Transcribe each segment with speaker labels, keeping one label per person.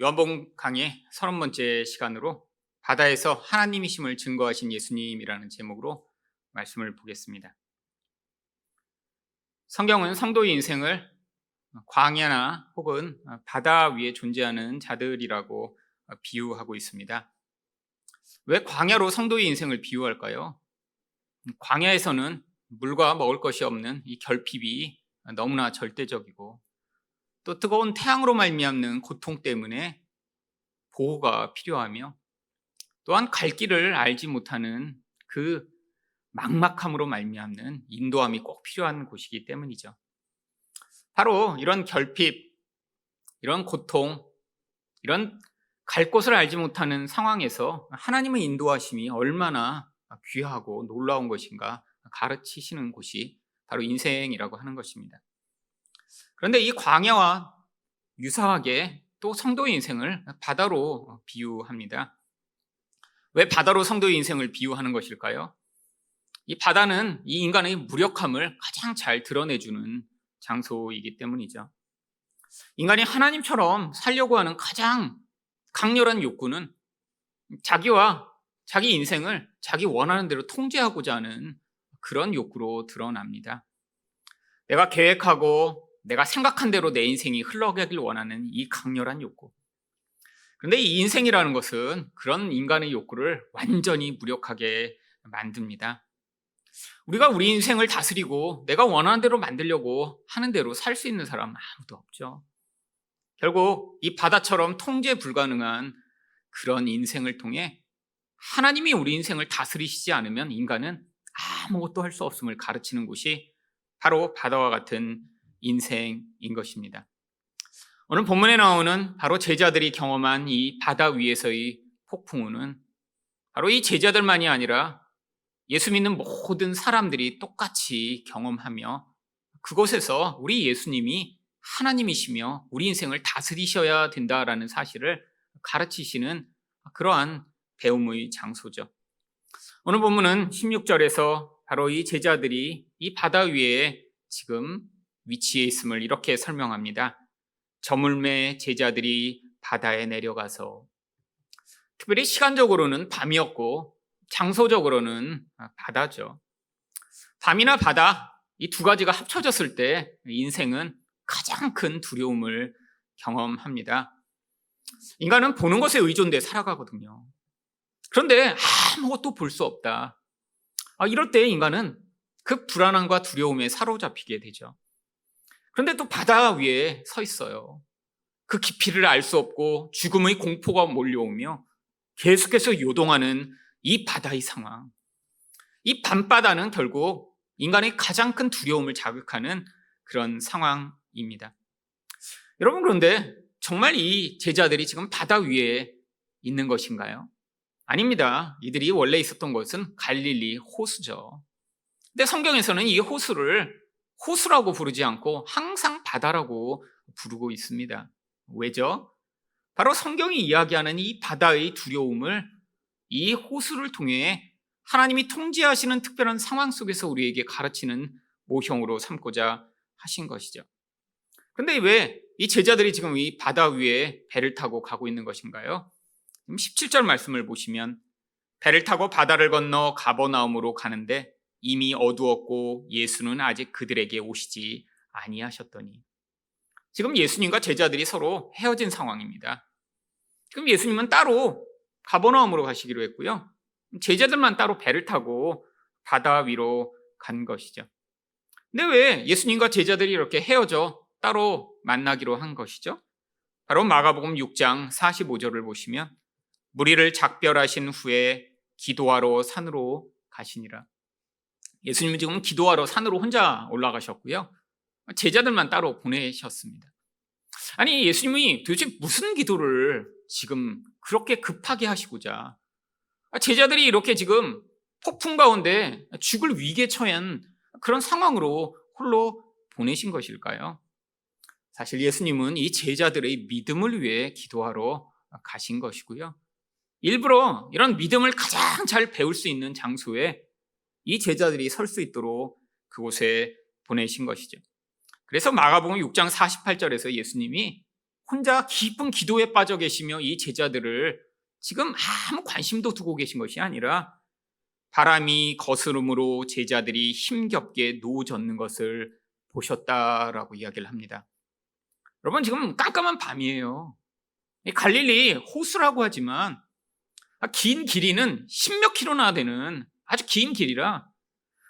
Speaker 1: 요한복음 강의 30번째 시간으로 바다에서 하나님이심을 증거하신 예수님이라는 제목으로 말씀을 보겠습니다. 성경은 성도의 인생을 광야나 혹은 바다 위에 존재하는 자들이라고 비유하고 있습니다. 왜 광야로 성도의 인생을 비유할까요? 광야에서는 물과 먹을 것이 없는 이 결핍이 너무나 절대적이고, 또 뜨거운 태양으로 말미암는 고통 때문에 보호가 필요하며, 또한 갈 길을 알지 못하는 그 막막함으로 말미암는 인도함이 꼭 필요한 곳이기 때문이죠. 바로 이런 결핍, 이런 고통, 이런 갈 곳을 알지 못하는 상황에서 하나님의 인도하심이 얼마나 귀하고 놀라운 것인가 가르치시는 곳이 바로 인생이라고 하는 것입니다. 그런데 이 광야와 유사하게 또 성도의 인생을 바다로 비유합니다. 왜 바다로 성도의 인생을 비유하는 것일까요? 이 바다는 이 인간의 무력함을 가장 잘 드러내주는 장소이기 때문이죠. 인간이 하나님처럼 살려고 하는 가장 강렬한 욕구는 자기와 자기 인생을 자기 원하는 대로 통제하고자 하는 그런 욕구로 드러납니다. 내가 계획하고 내가 생각한 대로 내 인생이 흘러가길 원하는 이 강렬한 욕구. 그런데 이 인생이라는 것은 그런 인간의 욕구를 완전히 무력하게 만듭니다. 우리가 우리 인생을 다스리고 내가 원하는 대로 만들려고 하는 대로 살 수 있는 사람은 아무도 없죠. 결국 이 바다처럼 통제 불가능한 그런 인생을 통해 하나님이 우리 인생을 다스리시지 않으면 인간은 아무것도 할 수 없음을 가르치는 곳이 바로 바다와 같은 인생인 것입니다. 오늘 본문에 나오는 바로 제자들이 경험한 이 바다 위에서의 폭풍우는 바로 이 제자들만이 아니라 예수 믿는 모든 사람들이 똑같이 경험하며, 그곳에서 우리 예수님이 하나님이시며 우리 인생을 다스리셔야 된다라는 사실을 가르치시는 그러한 배움의 장소죠. 오늘 본문은 16절에서 바로 이 제자들이 이 바다 위에 지금 위치해 있음을 이렇게 설명합니다. 저물매 제자들이 바다에 내려가서, 특별히 시간적으로는 밤이었고 장소적으로는 바다죠. 밤이나 바다, 이 두 가지가 합쳐졌을 때 인생은 가장 큰 두려움을 경험합니다. 인간은 보는 것에 의존돼 살아가거든요. 그런데 아무것도 볼 수 없다. 이럴 때 인간은 그 불안함과 두려움에 사로잡히게 되죠. 그런데 또 바다 위에 서 있어요. 그 깊이를 알 수 없고 죽음의 공포가 몰려오며 계속해서 요동하는 이 바다의 상황. 이 밤바다는 결국 인간의 가장 큰 두려움을 자극하는 그런 상황입니다. 여러분, 그런데 정말 이 제자들이 지금 바다 위에 있는 것인가요? 아닙니다. 이들이 원래 있었던 곳은 갈릴리 호수죠. 근데 성경에서는 이 호수를 호수라고 부르지 않고 항상 바다라고 부르고 있습니다. 왜죠? 바로 성경이 이야기하는 이 바다의 두려움을 이 호수를 통해 하나님이 통제하시는 특별한 상황 속에서 우리에게 가르치는 모형으로 삼고자 하신 것이죠. 그런데 왜 이 제자들이 지금 이 바다 위에 배를 타고 가고 있는 것인가요? 17절 말씀을 보시면, 배를 타고 바다를 건너 가버나움으로 가는데 이미 어두웠고 예수는 아직 그들에게 오시지 아니하셨더니. 지금 예수님과 제자들이 서로 헤어진 상황입니다. 지금 예수님은 따로 가버나움으로 가시기로 했고요, 제자들만 따로 배를 타고 바다 위로 간 것이죠. 근데 왜 예수님과 제자들이 이렇게 헤어져 따로 만나기로 한 것이죠? 바로 마가복음 6장 45절을 보시면, 무리를 작별하신 후에 기도하러 산으로 가시니라. 예수님은 지금 기도하러 산으로 혼자 올라가셨고요, 제자들만 따로 보내셨습니다. 아니, 예수님이 도대체 무슨 기도를 지금 그렇게 급하게 하시고자 제자들이 이렇게 지금 폭풍 가운데 죽을 위기에 처한 그런 상황으로 홀로 보내신 것일까요? 사실 예수님은 이 제자들의 믿음을 위해 기도하러 가신 것이고요, 일부러 이런 믿음을 가장 잘 배울 수 있는 장소에 이 제자들이 설 수 있도록 그곳에 보내신 것이죠. 그래서 마가복음 6장 48절에서 예수님이 혼자 깊은 기도에 빠져 계시며 이 제자들을 지금 아무 관심도 두고 계신 것이 아니라 바람이 거스름으로 제자들이 힘겹게 노젓는 것을 보셨다라고 이야기를 합니다. 여러분, 지금 깜깜한 밤이에요. 이 갈릴리 호수라고 하지만 긴 길이는 10몇 킬로나 되는 아주 긴 길이라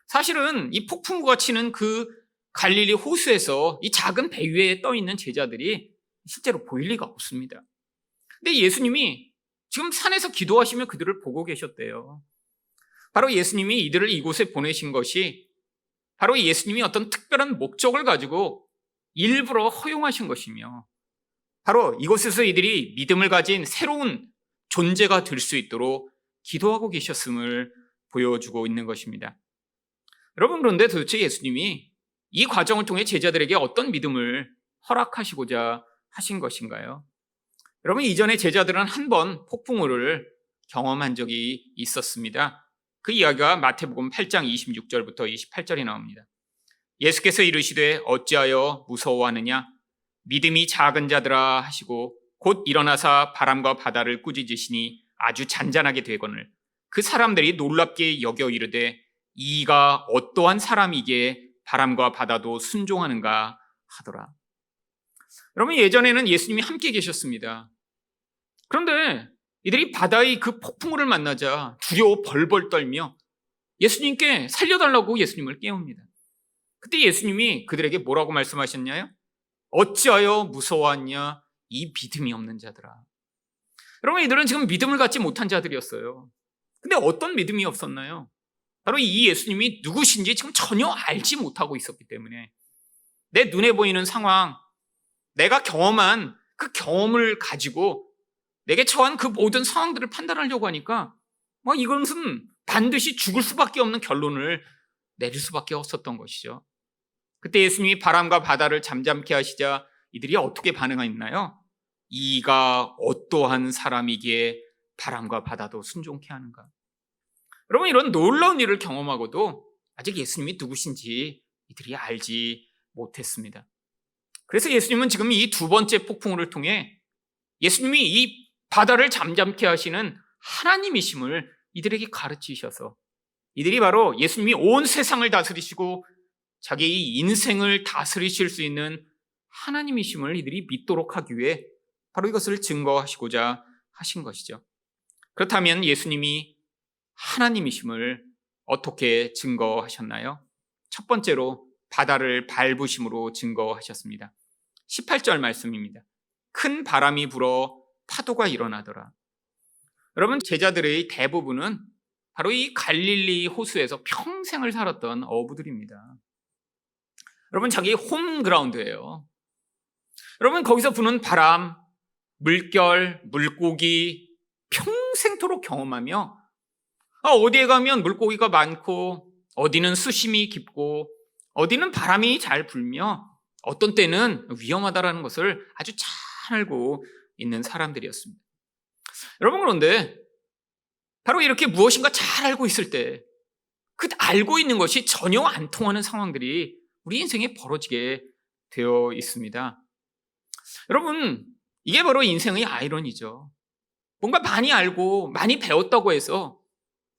Speaker 1: 사실은 이 폭풍우가 치는 그 갈릴리 호수에서 이 작은 배 위에 떠 있는 제자들이 실제로 보일 리가 없습니다. 근데 예수님이 지금 산에서 기도하시며 그들을 보고 계셨대요. 바로 예수님이 이들을 이곳에 보내신 것이 바로 예수님이 어떤 특별한 목적을 가지고 일부러 허용하신 것이며 바로 이곳에서 이들이 믿음을 가진 새로운 존재가 될 수 있도록 기도하고 계셨음을 보여주고 있는 것입니다. 여러분, 그런데 도대체 예수님이 이 과정을 통해 제자들에게 어떤 믿음을 허락하시고자 하신 것인가요? 여러분, 이전에 제자들은 한 번 폭풍우를 경험한 적이 있었습니다. 그 이야기가 마태복음 8장 26절부터 28절에 나옵니다. 예수께서 이르시되 어찌하여 무서워하느냐? 믿음이 작은 자들아 하시고 곧 일어나사 바람과 바다를 꾸짖으시니 아주 잔잔하게 되거늘 그 사람들이 놀랍게 여겨 이르되 이가 어떠한 사람이기에 바람과 바다도 순종하는가 하더라. 여러분, 예전에는 예수님이 함께 계셨습니다. 그런데 이들이 바다의 그 폭풍우를 만나자 두려워 벌벌 떨며 예수님께 살려달라고 예수님을 깨웁니다. 그때 예수님이 그들에게 뭐라고 말씀하셨냐요? 어찌하여 무서워하냐? 이 믿음이 없는 자들아. 여러분, 이들은 지금 믿음을 갖지 못한 자들이었어요. 근데 어떤 믿음이 없었나요? 바로 이 예수님이 누구신지 지금 전혀 알지 못하고 있었기 때문에 내 눈에 보이는 상황, 내가 경험한 그 경험을 가지고 내게 처한 그 모든 상황들을 판단하려고 하니까 이것은 반드시 죽을 수밖에 없는 결론을 내릴 수밖에 없었던 것이죠. 그때 예수님이 바람과 바다를 잠잠케 하시자 이들이 어떻게 반응했나요? 이가 어떠한 사람이기에 바람과 바다도 순종케 하는가? 여러분, 이런 놀라운 일을 경험하고도 아직 예수님이 누구신지 이들이 알지 못했습니다. 그래서 예수님은 지금 이 두 번째 폭풍우를 통해 예수님이 이 바다를 잠잠케 하시는 하나님이심을 이들에게 가르치셔서 이들이 바로 예수님이 온 세상을 다스리시고 자기 인생을 다스리실 수 있는 하나님이심을 이들이 믿도록 하기 위해 바로 이것을 증거하시고자 하신 것이죠. 그렇다면 예수님이 하나님이심을 어떻게 증거하셨나요? 첫 번째로 바다를 밟으심으로 증거하셨습니다. 18절 말씀입니다. 큰 바람이 불어 파도가 일어나더라. 여러분, 제자들의 대부분은 바로 이 갈릴리 호수에서 평생을 살았던 어부들입니다. 여러분, 자기 홈그라운드예요. 여러분, 거기서 부는 바람, 물결, 물고기 평생토록 경험하며 어디에 가면 물고기가 많고 어디는 수심이 깊고 어디는 바람이 잘 불며 어떤 때는 위험하다라는 것을 아주 잘 알고 있는 사람들이었습니다. 여러분, 그런데 바로 이렇게 무엇인가 잘 알고 있을 때 그 알고 있는 것이 전혀 안 통하는 상황들이 우리 인생에 벌어지게 되어 있습니다. 여러분, 이게 바로 인생의 아이러니죠. 뭔가 많이 알고 많이 배웠다고 해서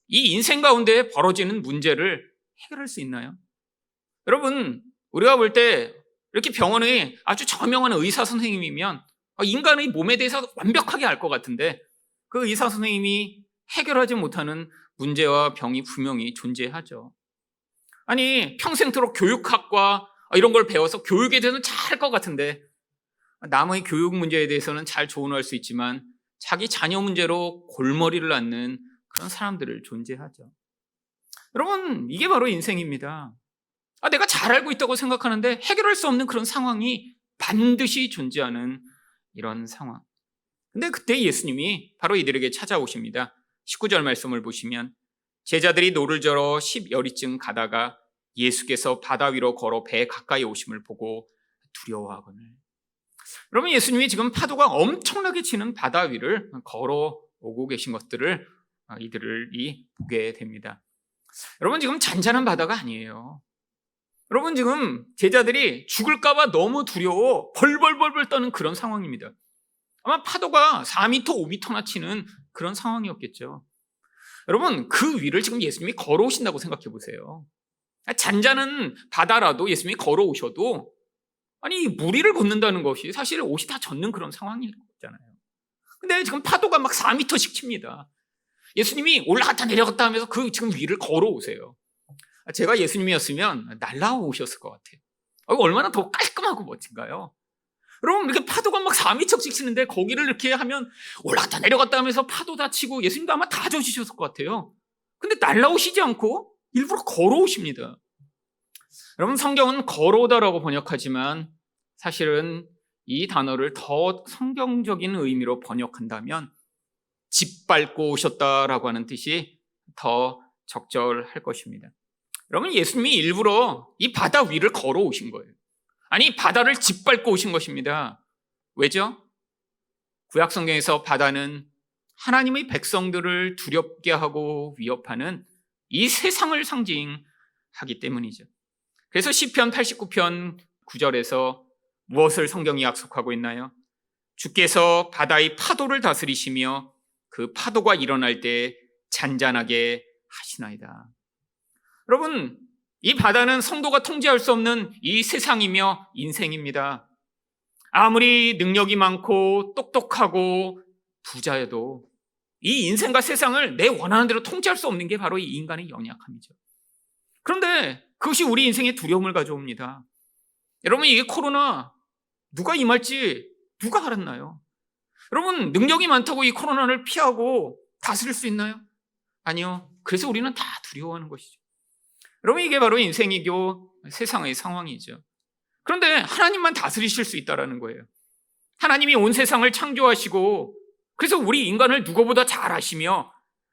Speaker 1: 이 인생 가운데 벌어지는 문제를 해결할 수 있나요? 여러분, 우리가 볼 때 이렇게 병원에 아주 저명한 의사 선생님이면 인간의 몸에 대해서 완벽하게 알 것 같은데 그 의사 선생님이 해결하지 못하는 문제와 병이 분명히 존재하죠. 아니, 평생토록 교육학과 이런 걸 배워서 교육에 대해서는 잘 할 것 같은데 남의 교육 문제에 대해서는 잘 조언할 수 있지만 자기 자녀 문제로 골머리를 앓는 그런 사람들을 존재하죠. 여러분, 이게 바로 인생입니다. 내가 잘 알고 있다고 생각하는데 해결할 수 없는 그런 상황이 반드시 존재하는 이런 상황. 근데 그때 예수님이 바로 이들에게 찾아오십니다. 19절 말씀을 보시면 제자들이 노를 저러 10여리쯤 가다가 예수께서 바다 위로 걸어 배 가까이 오심을 보고 두려워하거늘. 여러분, 예수님이 지금 파도가 엄청나게 치는 바다 위를 걸어 오고 계신 것들을 이들이 보게 됩니다. 여러분, 지금 잔잔한 바다가 아니에요. 여러분, 지금 제자들이 죽을까봐 너무 두려워 벌벌벌벌 떠는 그런 상황입니다. 아마 파도가 4m, 5m나 치는 그런 상황이었겠죠. 여러분, 그 위를 지금 예수님이 걸어오신다고 생각해 보세요. 잔잔한 바다라도 예수님이 걸어오셔도 아니 물 위를 걷는다는 것이 사실 옷이 다 젖는 그런 상황이잖아요. 근데 지금 파도가 막 4m씩 칩니다. 예수님이 올라갔다 내려갔다 하면서 그 지금 위를 걸어오세요. 제가 예수님이었으면 날라오셨을 것 같아요. 얼마나 더 깔끔하고 멋진가요? 여러분, 이렇게 파도가 막 4m씩 치는데 거기를 이렇게 하면 올라갔다 내려갔다 하면서 파도 다 치고 예수님도 아마 다 젖으셨을 것 같아요. 근데 날라오시지 않고 일부러 걸어오십니다. 여러분, 성경은 걸어오다라고 번역하지만 사실은 이 단어를 더 성경적인 의미로 번역한다면 짓밟고 오셨다라고 하는 뜻이 더 적절할 것입니다. 여러분, 예수님이 일부러 이 바다 위를 걸어오신 거예요. 아니, 바다를 짓밟고 오신 것입니다. 왜죠? 구약 성경에서 바다는 하나님의 백성들을 두렵게 하고 위협하는 이 세상을 상징하기 때문이죠. 그래서 시편 89편 9절에서 무엇을 성경이 약속하고 있나요? 주께서 바다의 파도를 다스리시며 그 파도가 일어날 때 잔잔하게 하시나이다. 여러분, 이 바다는 성도가 통제할 수 없는 이 세상이며 인생입니다. 아무리 능력이 많고 똑똑하고 부자여도 이 인생과 세상을 내 원하는 대로 통제할 수 없는 게 바로 이 인간의 연약함이죠. 그런데 그것이 우리 인생에 두려움을 가져옵니다. 여러분, 이게 코로나 누가 임할지 누가 알았나요? 여러분, 능력이 많다고 이 코로나를 피하고 다스릴 수 있나요? 아니요. 그래서 우리는 다 두려워하는 것이죠. 여러분, 이게 바로 인생이고 세상의 상황이죠. 그런데 하나님만 다스리실 수 있다는 거예요. 하나님이 온 세상을 창조하시고 그래서 우리 인간을 누구보다 잘 아시며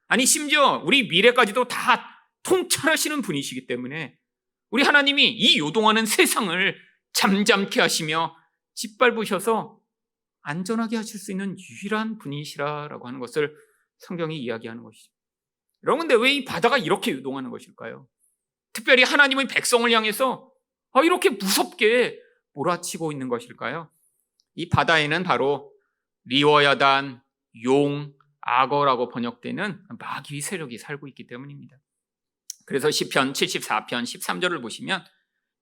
Speaker 1: 아니 심지어 우리 미래까지도 다 통찰하시는 분이시기 때문에 우리 하나님이 이 요동하는 세상을 잠잠케 하시며 짓밟으셔서 안전하게 하실 수 있는 유일한 분이시라고 하는 것을 성경이 이야기하는 것이죠. 여러분, 근데 왜 이 바다가 이렇게 요동하는 것일까요? 특별히 하나님의 백성을 향해서 이렇게 무섭게 몰아치고 있는 것일까요? 이 바다에는 바로 리워야단, 용, 악어라고 번역되는 마귀 세력이 살고 있기 때문입니다. 그래서 시편 74편 13절을 보시면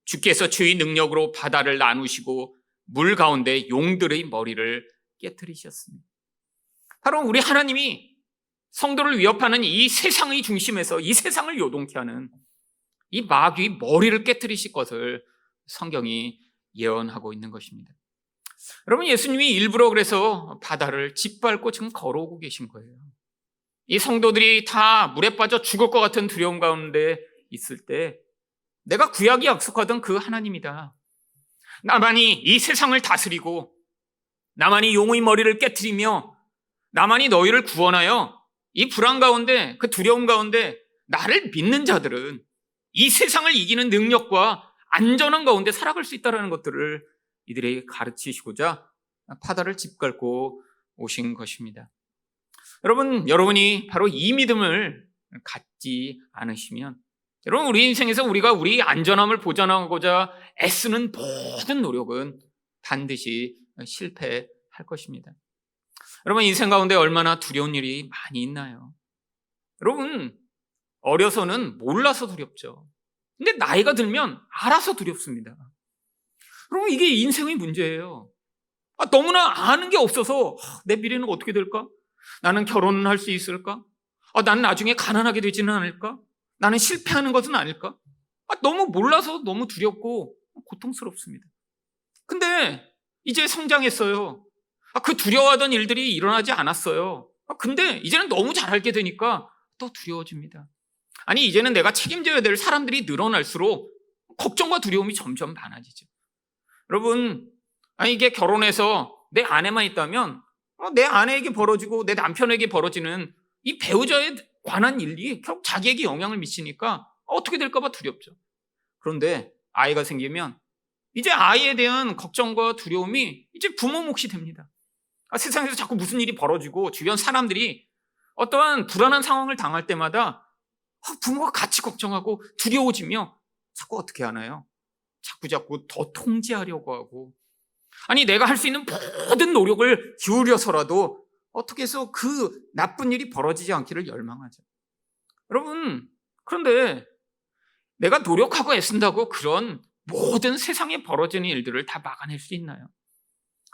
Speaker 1: 주께서 주의 능력으로 바다를 나누시고 물 가운데 용들의 머리를 깨트리셨습니다. 바로 우리 하나님이 성도를 위협하는 이 세상의 중심에서 이 세상을 요동케 하는 이 마귀의 머리를 깨트리실 것을 성경이 예언하고 있는 것입니다. 여러분, 예수님이 일부러 그래서 바다를 짓밟고 지금 걸어오고 계신 거예요. 이 성도들이 다 물에 빠져 죽을 것 같은 두려움 가운데 있을 때 내가 구약이 약속하던 그 하나님이다. 나만이 이 세상을 다스리고 나만이 용의 머리를 깨트리며 나만이 너희를 구원하여 이 불안 가운데 그 두려움 가운데 나를 믿는 자들은 이 세상을 이기는 능력과 안전한 가운데 살아갈 수 있다는 것들을 이들에게 가르치시고자 바다를 짓밟고 오신 것입니다. 여러분이 바로 이 믿음을 갖지 않으시면 여러분, 우리 인생에서 우리가 우리 안전함을 보장하고자 애쓰는 모든 노력은 반드시 실패할 것입니다. 여러분, 인생 가운데 얼마나 두려운 일이 많이 있나요? 여러분, 어려서는 몰라서 두렵죠. 근데 나이가 들면 알아서 두렵습니다. 여러분, 이게 인생의 문제예요. 너무나 아는 게 없어서 내 미래는 어떻게 될까? 나는 결혼은 할 수 있을까? 나는 나중에 가난하게 되지는 않을까? 나는 실패하는 것은 아닐까? 너무 몰라서 너무 두렵고 고통스럽습니다. 근데 이제 성장했어요. 그 두려워하던 일들이 일어나지 않았어요. 근데 이제는 너무 잘 알게 되니까 또 두려워집니다. 아니, 이제는 내가 책임져야 될 사람들이 늘어날수록 걱정과 두려움이 점점 많아지죠. 여러분, 이게 결혼해서 내 아내만 있다면 내 아내에게 벌어지고 내 남편에게 벌어지는 이 배우자에 관한 일이 결국 자기에게 영향을 미치니까 어떻게 될까 봐 두렵죠. 그런데 아이가 생기면 이제 아이에 대한 걱정과 두려움이 이제 부모 몫이 됩니다. 세상에서 자꾸 무슨 일이 벌어지고 주변 사람들이 어떠한 불안한 상황을 당할 때마다 부모가 같이 걱정하고 두려워지며 자꾸 어떻게 하나요? 자꾸자꾸 더 통제하려고 하고, 아니 내가 할 수 있는 모든 노력을 기울여서라도 어떻게 해서 그 나쁜 일이 벌어지지 않기를 열망하죠. 여러분, 그런데 내가 노력하고 애쓴다고 그런 모든 세상에 벌어지는 일들을 다 막아낼 수 있나요?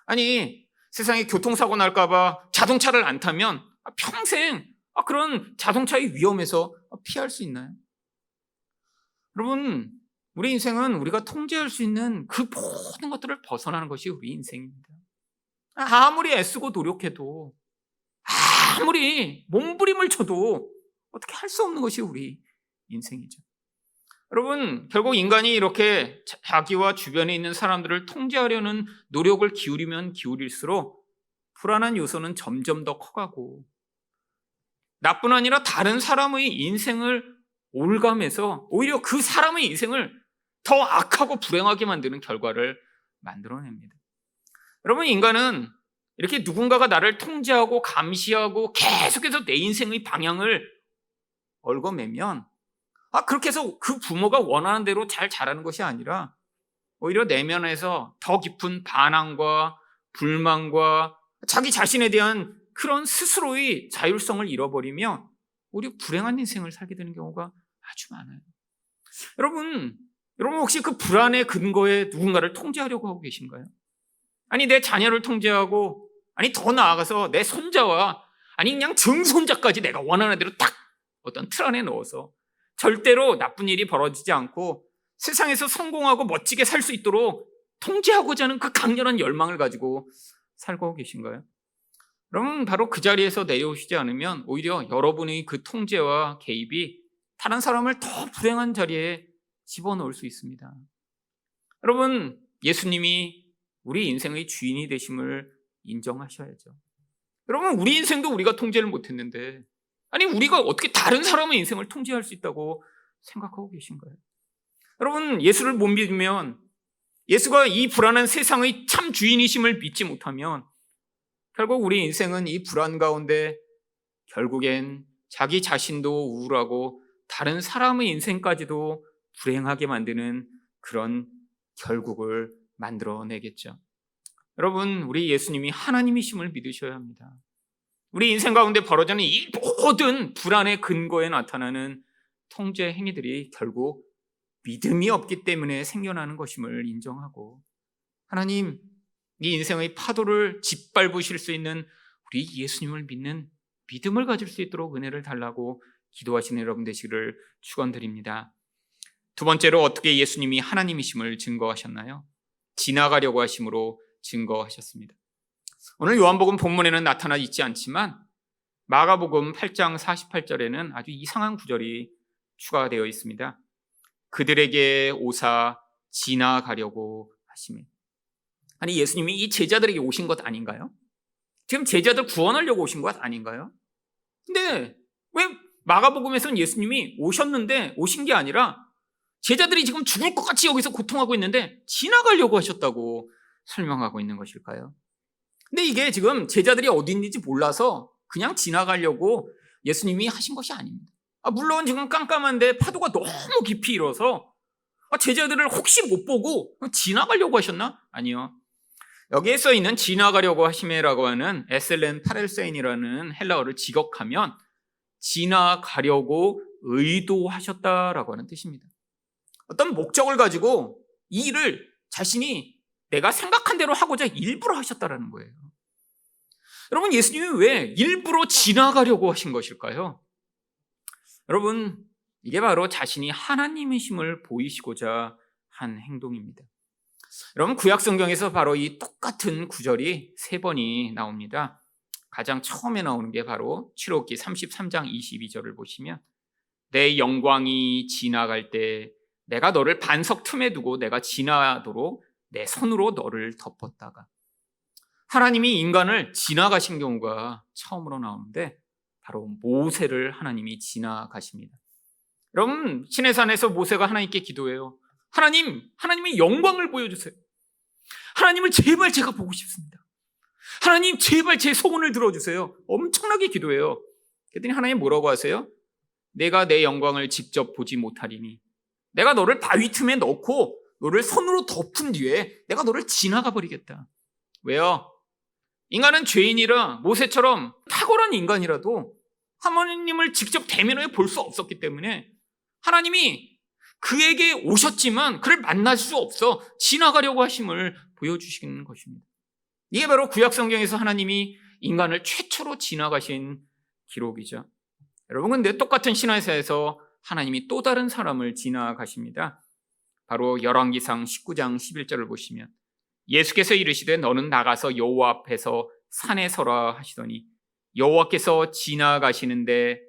Speaker 1: 아니 세상에 교통사고 날까봐 자동차를 안 타면 평생 그런 자동차의 위험에서 피할 수 있나요? 여러분, 우리 인생은 우리가 통제할 수 있는 그 모든 것들을 벗어나는 것이 우리 인생입니다. 아무리 애쓰고 노력해도, 아무리 몸부림을 쳐도 어떻게 할 수 없는 것이 우리 인생이죠. 여러분, 결국 인간이 이렇게 자기와 주변에 있는 사람들을 통제하려는 노력을 기울이면 기울일수록 불안한 요소는 점점 더 커가고, 나뿐 아니라 다른 사람의 인생을 올감해서 오히려 그 사람의 인생을 더 악하고 불행하게 만드는 결과를 만들어냅니다. 여러분, 인간은 이렇게 누군가가 나를 통제하고 감시하고 계속해서 내 인생의 방향을 얽어매면 그렇게 해서 그 부모가 원하는 대로 잘 자라는 것이 아니라 오히려 내면에서 더 깊은 반항과 불만과 자기 자신에 대한 그런 스스로의 자율성을 잃어버리며 오히려 불행한 인생을 살게 되는 경우가 아주 많아요. 여러분 혹시 그 불안의 근거에 누군가를 통제하려고 하고 계신가요? 아니 내 자녀를 통제하고, 아니 더 나아가서 내 손자와, 아니 그냥 증손자까지 내가 원하는 대로 딱 어떤 틀 안에 넣어서 절대로 나쁜 일이 벌어지지 않고 세상에서 성공하고 멋지게 살 수 있도록 통제하고자 하는 그 강렬한 열망을 가지고 살고 계신가요? 여러분, 바로 그 자리에서 내려오시지 않으면 오히려 여러분의 그 통제와 개입이 다른 사람을 더 불행한 자리에 집어넣을 수 있습니다. 여러분, 예수님이 우리 인생의 주인이 되심을 인정하셔야죠. 여러분, 우리 인생도 우리가 통제를 못했는데, 아니 우리가 어떻게 다른 사람의 인생을 통제할 수 있다고 생각하고 계신가요? 여러분, 예수를 못 믿으면, 예수가 이 불안한 세상의 참 주인이심을 믿지 못하면 결국 우리 인생은 이 불안 가운데 결국엔 자기 자신도 우울하고 다른 사람의 인생까지도 불행하게 만드는 그런 결국을 만들어내겠죠. 여러분, 우리 예수님이 하나님이심을 믿으셔야 합니다. 우리 인생 가운데 벌어지는 이 모든 불안의 근거에 나타나는 통제 행위들이 결국 믿음이 없기 때문에 생겨나는 것임을 인정하고, 하나님, 이 인생의 파도를 짓밟으실 수 있는 우리 예수님을 믿는 믿음을 가질 수 있도록 은혜를 달라고 기도하시는 여러분 되시기를 축원드립니다. 두 번째로 어떻게 예수님이 하나님이심을 증거하셨나요? 지나가려고 하심으로 증거하셨습니다. 오늘 요한복음 본문에는 나타나 있지 않지만 마가복음 8장 48절에는 아주 이상한 구절이 추가되어 있습니다. 그들에게 오사 지나가려고 하시며. 아니 예수님이 이 제자들에게 오신 것 아닌가요? 지금 제자들 구원하려고 오신 것 아닌가요? 근데 왜 마가복음에서는 예수님이 오셨는데 오신 게 아니라 제자들이 지금 죽을 것 같이 여기서 고통하고 있는데 지나가려고 하셨다고 설명하고 있는 것일까요? 근데 이게 지금 제자들이 어디 있는지 몰라서 그냥 지나가려고 예수님이 하신 것이 아닙니다. 물론 지금 깜깜한데 파도가 너무 깊이 일어서 제자들을 혹시 못 보고 지나가려고 하셨나? 아니요. 여기에 써 있는 지나가려고 하심이라고 하는 에셀렌 파렐세인이라는 헬라어를 직역하면 지나가려고 의도하셨다라고 하는 뜻입니다. 어떤 목적을 가지고 이 일을 자신이 내가 생각한 대로 하고자 일부러 하셨다라는 거예요. 여러분, 예수님이 왜 일부러 지나가려고 하신 것일까요? 여러분, 이게 바로 자신이 하나님이심을 보이시고자 한 행동입니다. 여러분, 구약 성경에서 바로 이 똑같은 구절이 3번이 나옵니다. 가장 처음에 나오는 게 바로 출애굽기 33장 22절을 보시면 내 영광이 지나갈 때 내가 너를 반석 틈에 두고 내가 지나도록 내 손으로 너를 덮었다가, 하나님이 인간을 지나가신 경우가 처음으로 나오는데 바로 모세를 하나님이 지나가십니다. 여러분, 시내산에서 모세가 하나님께 기도해요. 하나님의 영광을 보여주세요. 하나님을 제발 제가 보고 싶습니다. 하나님 제발 제 소원을 들어주세요. 엄청나게 기도해요. 그랬더니 하나님 뭐라고 하세요? 내가 내 영광을 직접 보지 못하리니 내가 너를 바위 틈에 넣고 너를 손으로 덮은 뒤에 내가 너를 지나가 버리겠다. 왜요? 인간은 죄인이라 모세처럼 탁월한 인간이라도 하나님을 직접 대면해 볼 수 없었기 때문에 하나님이 그에게 오셨지만 그를 만날 수 없어 지나가려고 하심을 보여주시는 것입니다. 이게 바로 구약 성경에서 하나님이 인간을 최초로 지나가신 기록이죠. 여러분, 근데 똑같은 신화에서 하나님이 또 다른 사람을 지나가십니다. 바로 열왕기상 19장 11절을 보시면 예수께서 이르시되 너는 나가서 여호와 앞에서 산에 서라 하시더니 여호와께서 지나가시는데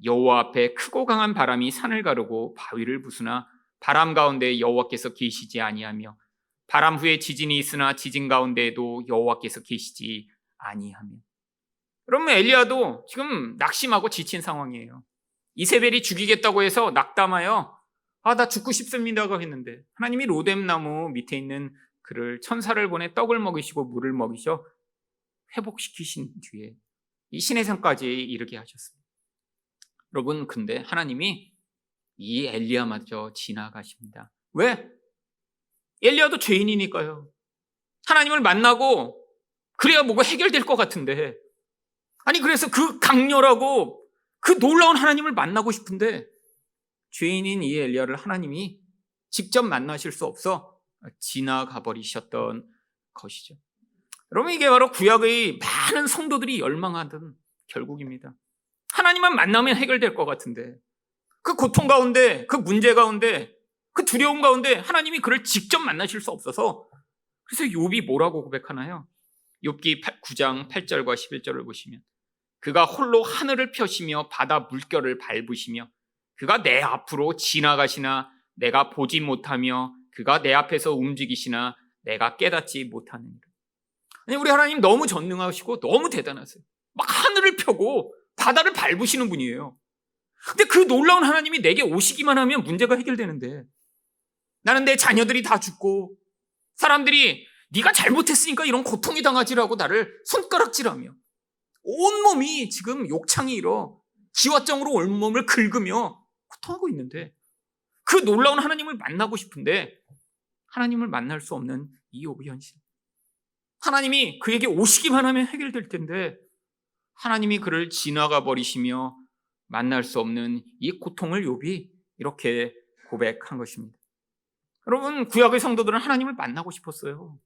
Speaker 1: 여호와 앞에 크고 강한 바람이 산을 가르고 바위를 부수나 바람 가운데 여호와께서 계시지 아니하며 바람 후에 지진이 있으나 지진 가운데에도 여호와께서 계시지 아니하며. 그러면 엘리야도 지금 낙심하고 지친 상황이에요. 이세벨이 죽이겠다고 해서 낙담하여 나 죽고 싶습니다고 했는데 하나님이 로뎀나무 밑에 있는 그를 천사를 보내 떡을 먹이시고 물을 먹이셔 회복시키신 뒤에 이 신의 산까지 이르게 하셨습니다. 여러분, 근데 하나님이 이 엘리야마저 지나가십니다. 왜? 엘리야도 죄인이니까요. 하나님을 만나고 그래야 뭐가 해결될 것 같은데, 아니 그래서 그 강렬하고 그 놀라운 하나님을 만나고 싶은데 죄인인 이 엘리야를 하나님이 직접 만나실 수 없어 지나가 버리셨던 것이죠. 여러분, 이게 바로 구약의 많은 성도들이 열망하던 결국입니다. 하나님만 만나면 해결될 것 같은데 그 고통 가운데, 그 문제 가운데, 그 두려움 가운데 하나님이 그를 직접 만나실 수 없어서, 그래서 욥이 뭐라고 고백하나요? 욥기 9장 8절과 11절을 보시면 그가 홀로 하늘을 펴시며 바다 물결을 밟으시며 그가 내 앞으로 지나가시나 내가 보지 못하며 그가 내 앞에서 움직이시나 내가 깨닫지 못하느니라. 아니, 우리 하나님 너무 전능하시고 너무 대단하세요. 막 하늘을 펴고 바다를 밟으시는 분이에요. 근데 그 놀라운 하나님이 내게 오시기만 하면 문제가 해결되는데, 나는 내 자녀들이 다 죽고 사람들이 네가 잘못했으니까 이런 고통이 당하지라고 나를 손가락질하며 온몸이 지금 욕창이 일어 기와장으로 온몸을 긁으며 고통하고 있는데 그 놀라운 하나님을 만나고 싶은데 하나님을 만날 수 없는 이 욥의 현실. 하나님이 그에게 오시기만 하면 해결될 텐데 하나님이 그를 지나가 버리시며 만날 수 없는 이 고통을 욥이 이렇게 고백한 것입니다. 여러분, 구약의 성도들은 하나님을 만나고 싶었어요.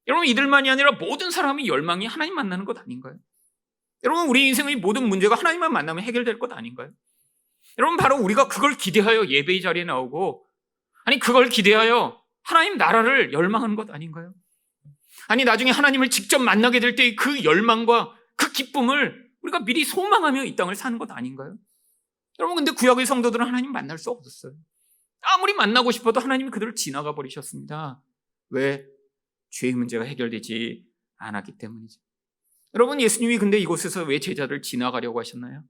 Speaker 1: 여러분, 이들만이 아니라 모든 사람의 열망이 하나님 만나는 것 아닌가요? 여러분, 우리 인생의 모든 문제가 하나님만 만나면 해결될 것 아닌가요? 여러분, 바로 우리가 그걸 기대하여 예배의 자리에 나오고, 아니 그걸 기대하여 하나님 나라를 열망하는 것 아닌가요? 아니 나중에 하나님을 직접 만나게 될 때 그 열망과 그 기쁨을 우리가 미리 소망하며 이 땅을 사는 것 아닌가요? 여러분, 근데 구약의 성도들은 하나님 만날 수 없었어요. 아무리 만나고 싶어도 하나님이 그들을 지나가 버리셨습니다. 왜? 죄의 문제가 해결되지 않았기 때문이죠. 여러분, 예수님이 근데 이곳에서 왜 제자를 지나가려고 하셨나요?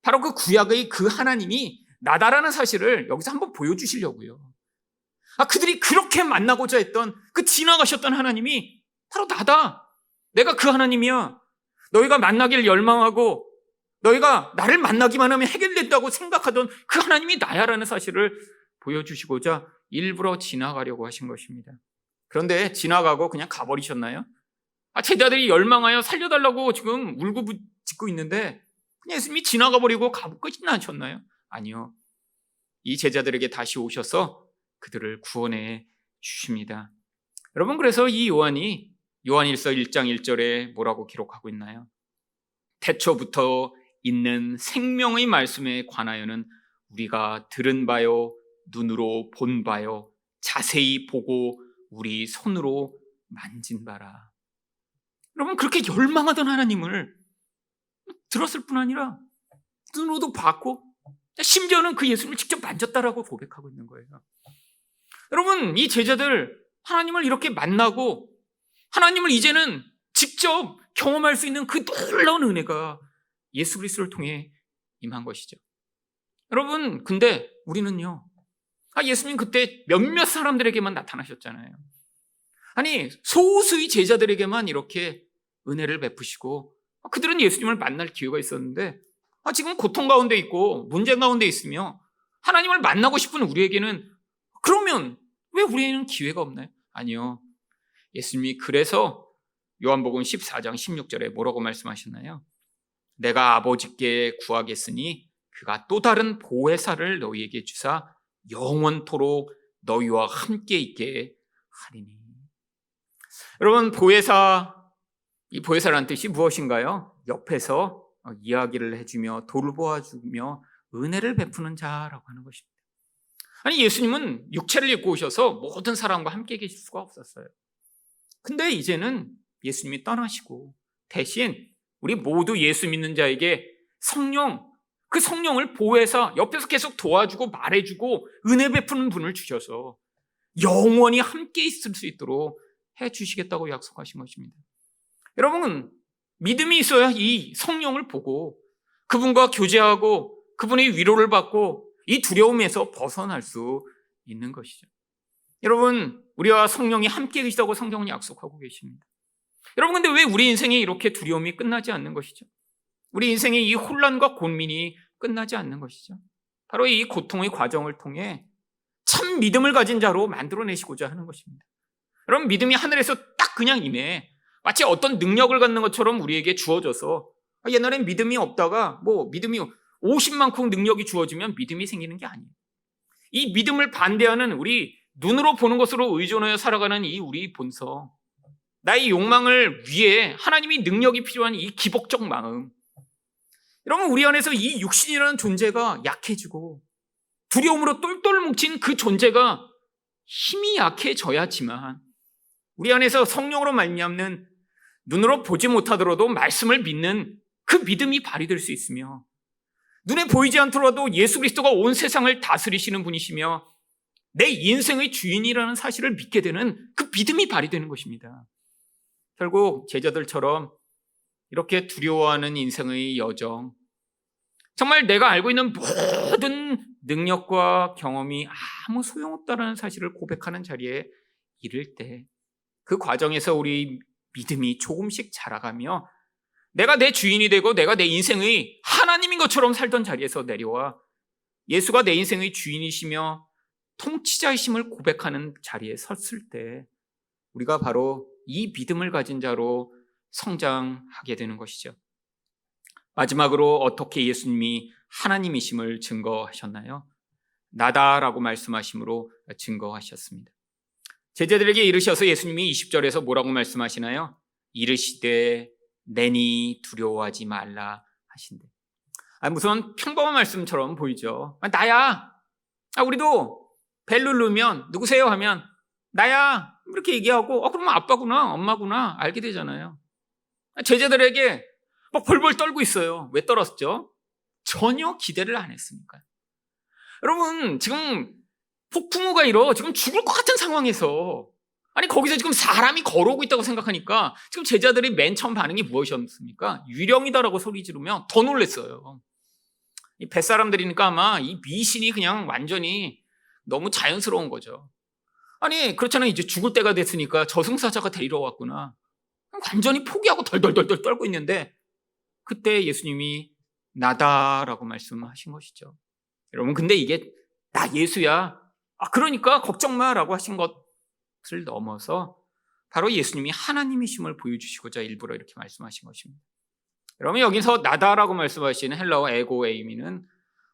Speaker 1: 바로 그 구약의 그 하나님이 나다라는 사실을 여기서 한번 보여주시려고요. 그들이 그렇게 만나고자 했던 그 지나가셨던 하나님이 바로 나다. 내가 그 하나님이야. 너희가 만나길 열망하고 너희가 나를 만나기만 하면 해결된다고 생각하던 그 하나님이 나야라는 사실을 보여주시고자 일부러 지나가려고 하신 것입니다. 그런데 지나가고 그냥 가버리셨나요? 제자들이 열망하여 살려달라고 지금 울고짖고 있는데 그냥 예수님이 지나가 버리고 가고 끝나셨나요? 아니요. 이 제자들에게 다시 오셔서 그들을 구원해 주십니다. 여러분, 그래서 이 요한이 요한일서 1장 1절에 뭐라고 기록하고 있나요? 태초부터 있는 생명의 말씀에 관하여는 우리가 들은 바요, 눈으로 본 바요, 자세히 보고 우리 손으로 만진 바라. 여러분, 그렇게 열망하던 하나님을 들었을 뿐 아니라 눈으로도 봤고 심지어는 그 예수님을 직접 만졌다라고 고백하고 있는 거예요. 여러분, 이 제자들 하나님을 이렇게 만나고 하나님을 이제는 직접 경험할 수 있는 그 놀라운 은혜가 예수 그리스도를 통해 임한 것이죠. 여러분, 근데 우리는요, 예수님 그때 몇몇 사람들에게만 나타나셨잖아요. 아니 소수의 제자들에게만 이렇게 은혜를 베푸시고 그들은 예수님을 만날 기회가 있었는데 지금 고통 가운데 있고 문제 가운데 있으며 하나님을 만나고 싶은 우리에게는 그러면 왜 우리에는 기회가 없나요? 아니요. 예수님이 그래서 요한복음 14장 16절에 뭐라고 말씀하셨나요? 내가 아버지께 구하겠으니 그가 또 다른 보혜사를 너희에게 주사 영원토록 너희와 함께 있게 하리니. 여러분, 이 보혜사라는 뜻이 무엇인가요? 옆에서 이야기를 해주며 돌보아주며 은혜를 베푸는 자라고 하는 것입니다. 아니, 예수님은 육체를 입고 오셔서 모든 사람과 함께 계실 수가 없었어요. 근데 이제는 예수님이 떠나시고 대신 우리 모두 예수 믿는 자에게 그 성령을 보혜사, 옆에서 계속 도와주고 말해주고 은혜 베푸는 분을 주셔서 영원히 함께 있을 수 있도록 해주시겠다고 약속하신 것입니다. 여러분, 믿음이 있어야 이 성령을 보고 그분과 교제하고 그분의 위로를 받고 이 두려움에서 벗어날 수 있는 것이죠. 여러분, 우리와 성령이 함께 계시다고 성경은 약속하고 계십니다. 여러분, 근데 왜 우리 인생에 이렇게 두려움이 끝나지 않는 것이죠? 우리 인생의 이 혼란과 고민이 끝나지 않는 것이죠. 바로 이 고통의 과정을 통해 참 믿음을 가진 자로 만들어내시고자 하는 것입니다. 여러분, 믿음이 하늘에서 딱 그냥 임해 마치 어떤 능력을 갖는 것처럼 우리에게 주어져서 옛날엔 믿음이 없다가 믿음이 50만큼 능력이 주어지면 믿음이 생기는 게 아니에요. 이 믿음을 반대하는 우리 눈으로 보는 것으로 의존하여 살아가는 이 우리 본성, 나의 욕망을 위해 하나님이 능력이 필요한 이 기복적 마음, 여러분, 우리 안에서 이 육신이라는 존재가 약해지고 두려움으로 똘똘 뭉친 그 존재가 힘이 약해져야지만 우리 안에서 성령으로 말미암는 눈으로 보지 못하더라도 말씀을 믿는 그 믿음이 발휘될 수 있으며, 눈에 보이지 않더라도 예수 그리스도가 온 세상을 다스리시는 분이시며 내 인생의 주인이라는 사실을 믿게 되는 그 믿음이 발휘되는 것입니다. 결국 제자들처럼 이렇게 두려워하는 인생의 여정, 정말 내가 알고 있는 모든 능력과 경험이 아무 소용없다는 사실을 고백하는 자리에 이를 때 그 과정에서 우리 믿음이 조금씩 자라가며 내가 내 주인이 되고 내가 내 인생의 하나님인 것처럼 살던 자리에서 내려와 예수가 내 인생의 주인이시며 통치자이심을 고백하는 자리에 섰을 때 우리가 바로 이 믿음을 가진 자로 성장하게 되는 것이죠. 마지막으로 어떻게 예수님이 하나님이심을 증거하셨나요? 나다라고 말씀하심으로 증거하셨습니다. 제자들에게 이르셔서 예수님이 20절에서 뭐라고 말씀하시나요? 이르시되 내니 두려워하지 말라 하신대. 무슨 평범한 말씀처럼 보이죠. 나야. 우리도 벨 누르면 누구세요 하면 나야 이렇게 얘기하고 그러면 아빠구나 엄마구나 알게 되잖아요. 제자들에게 막 벌벌 떨고 있어요. 왜 떨었죠? 전혀 기대를 안 했으니까요. 여러분, 지금 폭풍우가 지금 죽을 것 같은 상황에서 거기서 지금 사람이 걸어오고 있다고 생각하니까 지금 제자들이 맨 처음 반응이 무엇이었습니까? 유령이다라고 소리 지르며 더 놀랐어요. 이 뱃사람들이니까 아마 이 미신이 그냥 완전히 너무 자연스러운 거죠. 그렇잖아요. 이제 죽을 때가 됐으니까 저승사자가 데리러 왔구나. 완전히 포기하고 덜덜덜덜 떨고 있는데 그때 예수님이 나다라고 말씀하신 것이죠. 여러분, 근데 이게 나 예수야. 그러니까 걱정 마라고 하신 것을 넘어서 바로 예수님이 하나님이심을 보여주시고자 일부러 이렇게 말씀하신 것입니다. 여러분, 여기서 나다라고 말씀하시는 헬라어 에고에이미는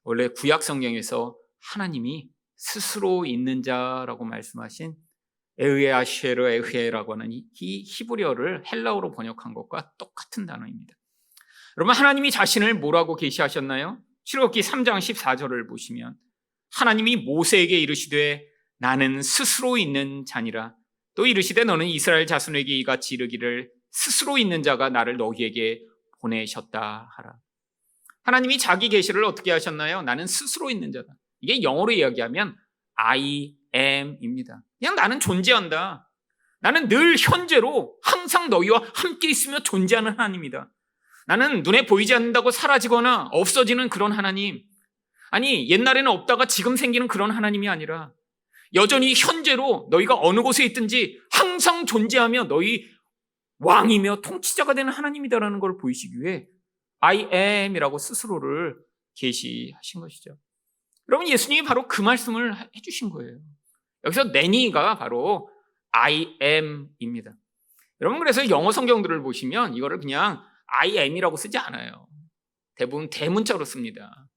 Speaker 1: 원래 구약 성경에서 하나님이 스스로 있는 자라고 말씀하신 에흐에아쉐르 에흐에라고 하는 이 히브리어를 헬라어로 번역한 것과 똑같은 단어입니다. 여러분, 하나님이 자신을 뭐라고 계시하셨나요? 출애굽기 3장 14절을 보시면 하나님이 모세에게 이르시되 나는 스스로 있는 자니라. 또 이르시되 너는 이스라엘 자손에게 이같이 이르기를 스스로 있는 자가 나를 너희에게 보내셨다 하라. 하나님이 자기 계시를 어떻게 하셨나요? 나는 스스로 있는 자다. 이게 영어로 이야기하면 I am입니다. 그냥 나는 존재한다. 나는 늘 현재로 항상 너희와 함께 있으며 존재하는 하나님이다. 나는 눈에 보이지 않는다고 사라지거나 없어지는 그런 하나님, 옛날에는 없다가 지금 생기는 그런 하나님이 아니라 여전히 현재로 너희가 어느 곳에 있든지 항상 존재하며 너희 왕이며 통치자가 되는 하나님이다라는 걸 보이시기 위해 I am이라고 스스로를 계시하신 것이죠. 여러분, 예수님이 바로 그 말씀을 해주신 거예요. 여기서 nanny가 바로 I am입니다. 여러분, 그래서 영어 성경들을 보시면 이거를 그냥 I am이라고 쓰지 않아요. 대부분 대문자로 씁니다.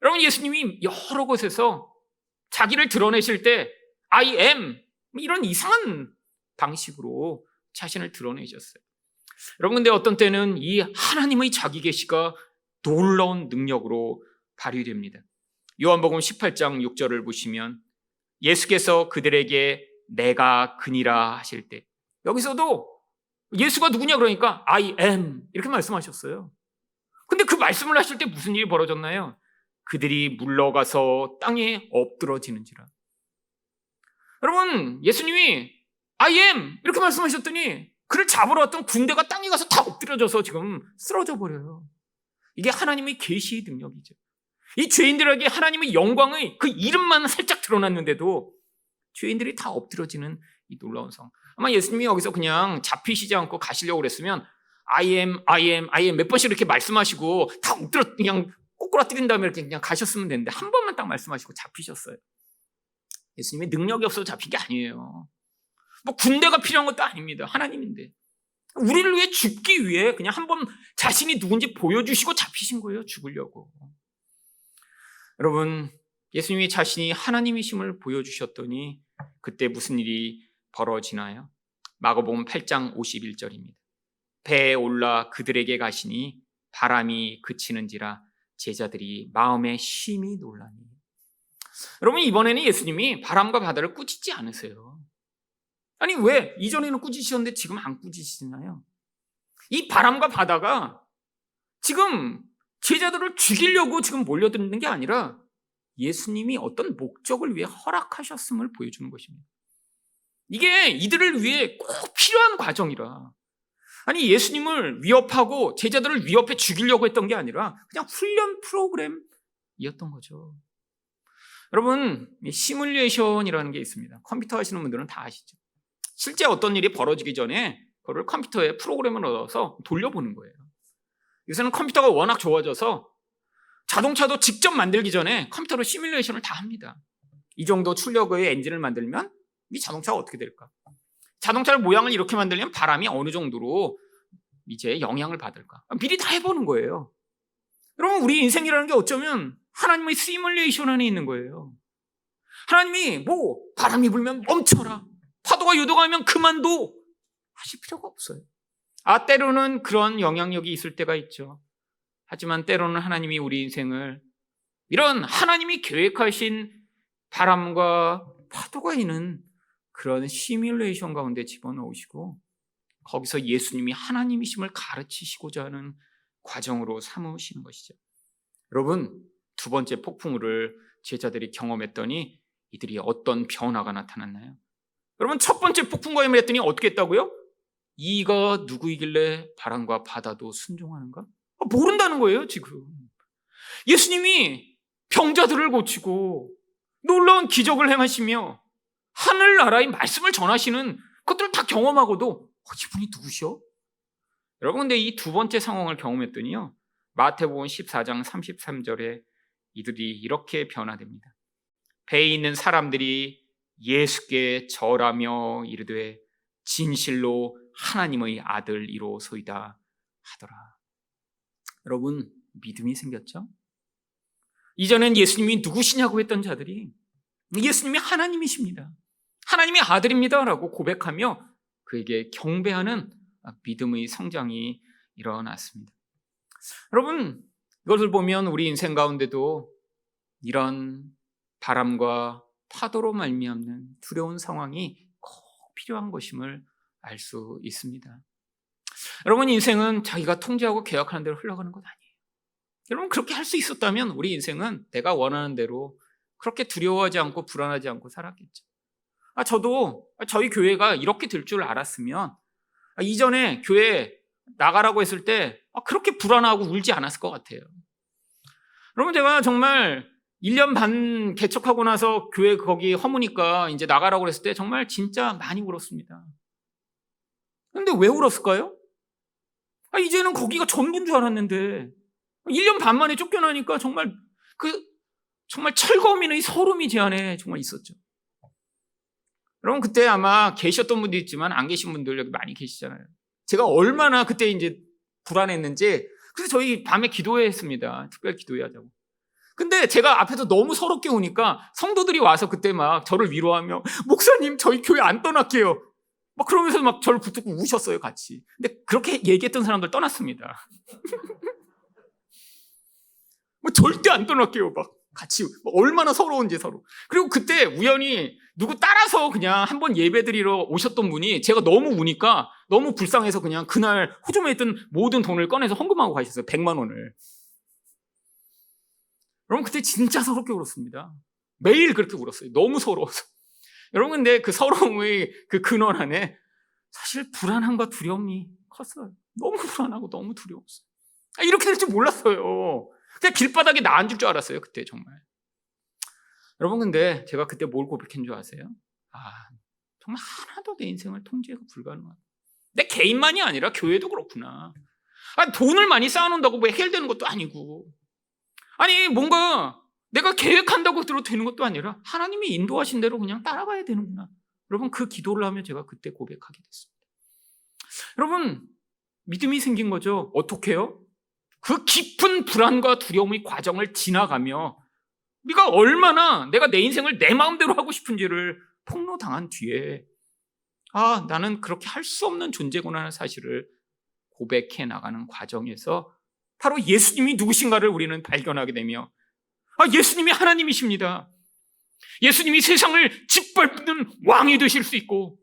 Speaker 1: 여러분, 예수님이 여러 곳에서 자기를 드러내실 때 I am 이런 이상한 방식으로 자신을 드러내셨어요. 여러분, 근데 어떤 때는 이 하나님의 자기 계시가 놀라운 능력으로 발휘됩니다. 요한복음 18장 6절을 보시면 예수께서 그들에게 내가 그니라 하실 때, 여기서도 예수가 누구냐 그러니까 I am 이렇게 말씀하셨어요. 근데 그 말씀을 하실 때 무슨 일이 벌어졌나요? 그들이 물러가서 땅에 엎드러지는지라. 여러분, 예수님이 I am 이렇게 말씀하셨더니 그를 잡으러 왔던 군대가 땅에 가서 다 엎드려져서 지금 쓰러져 버려요. 이게 하나님의 계시의 능력이죠. 이 죄인들에게 하나님의 영광의 그 이름만 살짝 드러났는데도 죄인들이 다 엎드러지는 이 놀라운 상황. 아마 예수님이 여기서 그냥 잡히시지 않고 가시려고 그랬으면 I am 몇 번씩 이렇게 말씀하시고 다 엎드려 그냥 꼬꾸라뜨린 다음에 이렇게 그냥 가셨으면 되는데 한 번만 딱 말씀하시고 잡히셨어요. 예수님이 능력이 없어서 잡힌 게 아니에요. 뭐 군대가 필요한 것도 아닙니다. 하나님인데 우리를 위해 죽기 위해 그냥 한 번 자신이 누군지 보여주시고 잡히신 거예요. 죽으려고. 여러분, 예수님이 자신이 하나님이심을 보여주셨더니 그때 무슨 일이 벌어지나요? 마가복음 8장 51절입니다. 배에 올라 그들에게 가시니 바람이 그치는지라 제자들이 마음에 심히 놀라니. 여러분, 이번에는 예수님이 바람과 바다를 꾸짖지 않으세요. 아니, 왜? 이전에는 꾸짖으셨는데 지금 안 꾸짖으시나요? 이 바람과 바다가 지금 제자들을 죽이려고 지금 몰려드는 게 아니라 예수님이 어떤 목적을 위해 허락하셨음을 보여주는 것입니다. 이게 이들을 위해 꼭 필요한 과정이라. 아니, 예수님을 위협하고 제자들을 위협해 죽이려고 했던 게 아니라 그냥 훈련 프로그램이었던 거죠. 여러분, 시뮬레이션이라는 게 있습니다. 컴퓨터 하시는 분들은 다 아시죠. 실제 어떤 일이 벌어지기 전에 그걸 컴퓨터에 프로그램을 넣어서 돌려보는 거예요. 요새는 컴퓨터가 워낙 좋아져서 자동차도 직접 만들기 전에 컴퓨터로 시뮬레이션을 다 합니다. 이 정도 출력의 엔진을 만들면 이 자동차가 어떻게 될까? 자동차의 모양을 이렇게 만들면 바람이 어느 정도로 이제 영향을 받을까? 미리 다 해보는 거예요. 여러분, 우리 인생이라는 게 어쩌면 하나님의 시뮬레이션 안에 있는 거예요. 하나님이 뭐 바람이 불면 멈춰라, 파도가 요동하면 그만둬 하실 필요가 없어요. 때로는 그런 영향력이 있을 때가 있죠. 하지만 때로는 하나님이 우리 인생을 이런 하나님이 계획하신 바람과 파도가 있는 그런 시뮬레이션 가운데 집어넣으시고 거기서 예수님이 하나님이심을 가르치시고자 하는 과정으로 삼으시는 것이죠. 여러분, 두 번째 폭풍우를 제자들이 경험했더니 이들이 어떤 변화가 나타났나요? 여러분, 첫 번째 폭풍과 힘을 했더니 어떻게 했다고요? 이가 누구이길래 바람과 바다도 순종하는가? 모른다는 거예요, 지금. 예수님이 병자들을 고치고 놀라운 기적을 행하시며 하늘나라의 말씀을 전하시는 것들을 다 경험하고도 이분이 누구시오? 여러분, 근데 이 두 번째 상황을 경험했더니요, 마태복음 14장 33절에 이들이 이렇게 변화됩니다. 배에 있는 사람들이 예수께 절하며 이르되 진실로 하나님의 아들이로소이다 하더라. 여러분, 믿음이 생겼죠? 이전엔 예수님이 누구시냐고 했던 자들이 예수님이 하나님이십니다, 하나님의 아들입니다라고 고백하며 그에게 경배하는 믿음의 성장이 일어났습니다. 여러분, 이것을 보면 우리 인생 가운데도 이런 바람과 파도로 말미암는 두려운 상황이 꼭 필요한 것임을 알 수 있습니다. 여러분, 인생은 자기가 통제하고 계획하는 대로 흘러가는 것 아니에요. 여러분, 그렇게 할 수 있었다면 우리 인생은 내가 원하는 대로 그렇게 두려워하지 않고 불안하지 않고 살았겠죠. 저도 저희 교회가 이렇게 될 줄 알았으면 이전에 교회 나가라고 했을 때 그렇게 불안하고 울지 않았을 것 같아요. 여러분, 제가 정말 1년 반 개척하고 나서 교회 거기 허무니까 이제 나가라고 했을 때 정말 진짜 많이 울었습니다. 근데 왜 울었을까요? 이제는 거기가 전부인 줄 알았는데 1년 반 만에 쫓겨나니까 정말 철거민의 서름이 제 안에 정말 있었죠. 여러분 그때 아마 계셨던 분도 있지만 안 계신 분들 여기 많이 계시잖아요. 제가 얼마나 그때 이제 불안했는지 그래서 저희 밤에 기도했습니다. 특별 기도하자고. 근데 제가 앞에서 너무 서럽게 우니까 성도들이 와서 그때 막 저를 위로하며 목사님 저희 교회 안 떠날게요. 막 그러면서 막 저를 붙들고 우셨어요 같이. 근데 그렇게 얘기했던 사람들 떠났습니다. 뭐 절대 안 떠날게요 막 같이. 얼마나 서러운지 서로. 그리고 그때 우연히 누구 따라서 그냥 한번 예배드리러 오셨던 분이 제가 너무 우니까 너무 불쌍해서 그냥 그날 호주머니에 있던 모든 돈을 꺼내서 헌금하고 가셨어요. 100만 원을. 여러분 그때 진짜 서럽게 울었습니다. 매일 그렇게 울었어요. 너무 서러워서. 여러분 근데 그 서러움의 그 근원 안에 사실 불안함과 두려움이 컸어요. 너무 불안하고 너무 두려웠어요. 이렇게 될 줄 몰랐어요. 그냥 길바닥에 나 앉을 줄 알았어요. 그때 정말. 여러분 근데 제가 그때 뭘 고백한 줄 아세요? 정말 하나도 내 인생을 통제가 불가능하다. 내 개인만이 아니라 교회도 그렇구나. 돈을 많이 쌓아놓는다고 뭐 해결되는 것도 아니고, 아니 뭔가 내가 계획한다고 들어도 되는 것도 아니라 하나님이 인도하신 대로 그냥 따라가야 되는구나. 여러분 그 기도를 하며 제가 그때 고백하게 됐습니다. 여러분 믿음이 생긴 거죠. 어떻게 해요? 그 깊은 불안과 두려움의 과정을 지나가며 우리가 얼마나 내가 내 인생을 내 마음대로 하고 싶은지를 폭로당한 뒤에 나는 그렇게 할 수 없는 존재구나 하는 사실을 고백해 나가는 과정에서 바로 예수님이 누구신가를 우리는 발견하게 되며 예수님이 하나님이십니다. 예수님이 세상을 짓밟는 왕이 되실 수 있고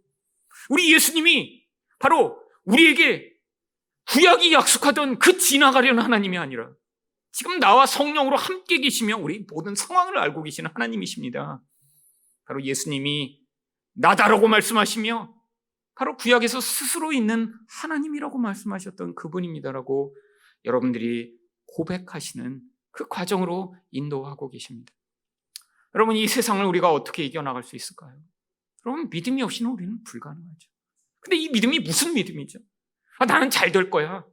Speaker 1: 우리 예수님이 바로 우리에게 구약이 약속하던 그 지나가려는 하나님이 아니라 지금 나와 성령으로 함께 계시며 우리 모든 상황을 알고 계시는 하나님이십니다. 바로 예수님이 나다라고 말씀하시며 바로 구약에서 스스로 있는 하나님이라고 말씀하셨던 그분입니다라고 여러분들이 고백하시는 그 과정으로 인도하고 계십니다. 여러분 이 세상을 우리가 어떻게 이겨나갈 수 있을까요? 여러분 믿음이 없이는 우리는 불가능하죠. 근데 이 믿음이 무슨 믿음이죠? 나는 잘 될 거야.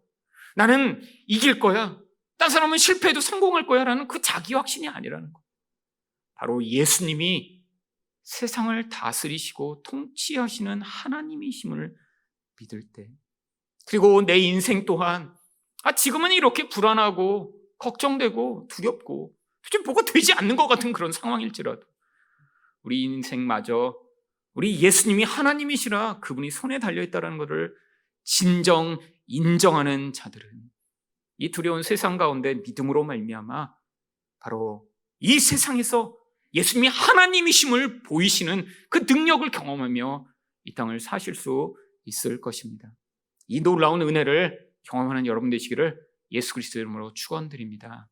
Speaker 1: 나는 이길 거야. 딴 사람은 실패해도 성공할 거야 라는 그 자기 확신이 아니라는 거예요. 바로 예수님이 세상을 다스리시고 통치하시는 하나님이심을 믿을 때, 그리고 내 인생 또한 지금은 이렇게 불안하고 걱정되고 두렵고 도대체 뭐가 되지 않는 것 같은 그런 상황일지라도 우리 인생마저 우리 예수님이 하나님이시라 그분이 손에 달려있다는 것을 진정 인정하는 자들은 이 두려운 세상 가운데 믿음으로 말미암아 바로 이 세상에서 예수님이 하나님이심을 보이시는 그 능력을 경험하며 이 땅을 사실 수 있을 것입니다. 이 놀라운 은혜를 경험하는 여러분 되시기를 예수 그리스도 이름으로 축원드립니다.